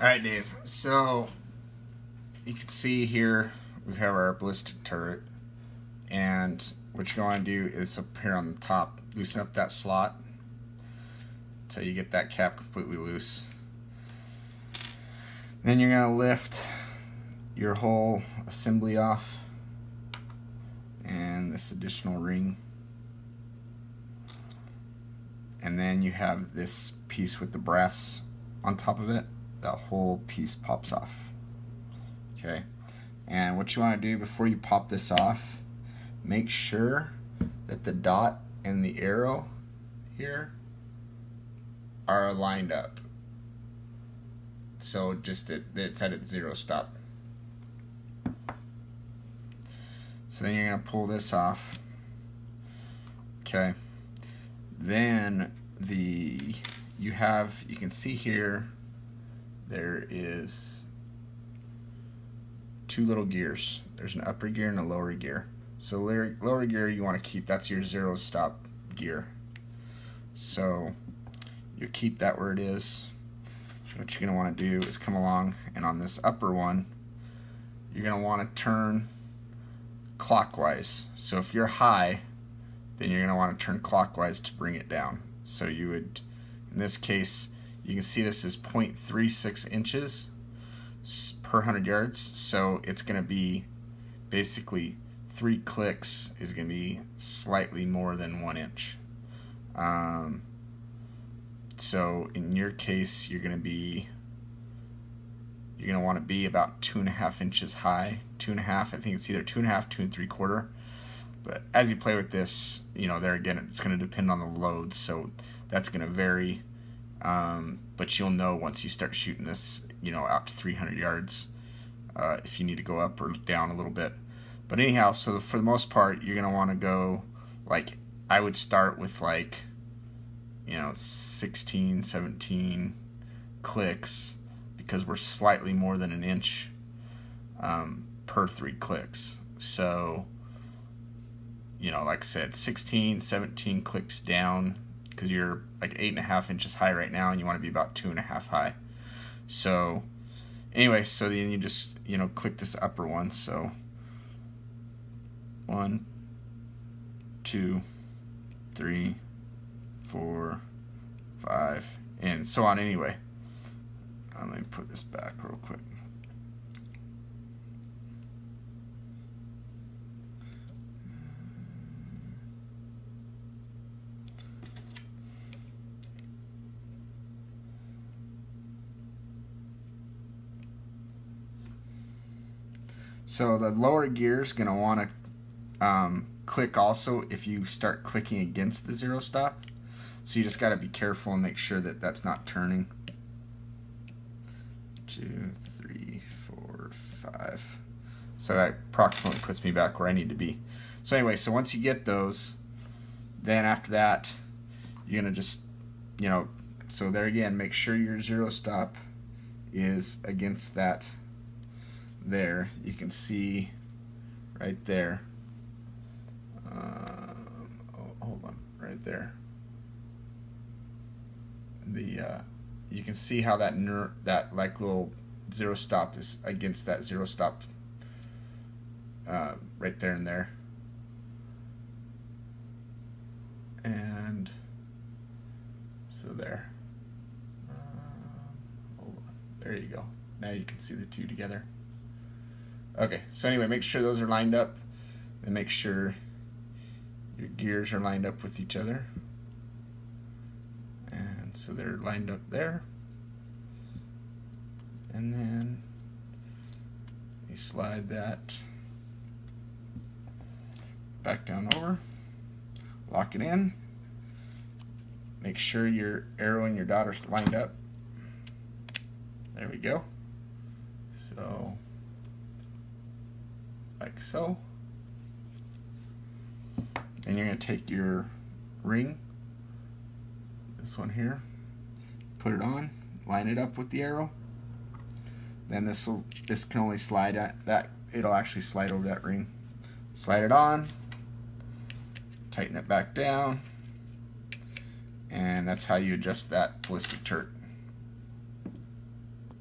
Alright, Dave, so you can see here we have our ballistic turret, and what you're going to do is up here on the top, loosen up that slot until you get that cap completely loose. Then you're going to lift your whole assembly off and this additional ring, and then you have this piece with the brass on top of it. That whole piece pops off. Okay, and what you want to do before you pop this off, make sure that the dot and the arrow here are lined up, so just it's at its zero stop. So then you're going to pull this off. Okay, then you can see here there is two little gears. There's an upper gear and a lower gear. So lower gear you want to keep, that's your zero stop gear. So you keep that where it is. What you're going to want to do is come along, and on this upper one you're going to want to turn clockwise. So if you're high, then you're going to want to turn clockwise to bring it down. So you would, in this case, you can see this is 0.36 inches per 100 yards. So it's going to be basically 3 clicks is going to be slightly more than 1 inch. So in your case, you're going to want to be about 2.5 inches high. 2.5. I think it's either 2.5, 2 3/4. But as you play with this, there again, it's going to depend on the load, so that's going to vary. But you'll know once you start shooting this, out to 300 yards, if you need to go up or down a little bit. But anyhow, so for the most part, you're going to want to go, I would start with 16, 17 clicks, because we're slightly more than an inch per 3 clicks. So, like I said, 16, 17 clicks down, because you're 8.5 inches high right now, and you want to be about 2.5 high. So anyway, so then you just click this upper one. So 1, 2, 3, 4, 5, and so on. Anyway, let me put this back real quick. So the lower gear is going to want to click also if you start clicking against the zero stop. So you just got to be careful and make sure that that's not turning. 2, 3, 4, 5. So that approximately puts me back where I need to be. So anyway, so once you get those, then after that, you're going to just, so there again, make sure your zero stop is against that. There, you can see right there. Hold on, right there. You can see how that little zero stop is against that zero stop right there and there. And so there. Hold on. There you go. Now you can see the two together. Okay, so anyway, make sure those are lined up, and make sure your gears are lined up with each other. And so they're lined up there. And then you slide that back down over, lock it in, make sure your arrow and your dot are lined up. There we go. So like so. And you're going to take your ring, this one here, put it on, line it up with the arrow. Then this can only slide at that, it'll actually slide over that ring. Slide it on, tighten it back down, and that's how you adjust that ballistic turret.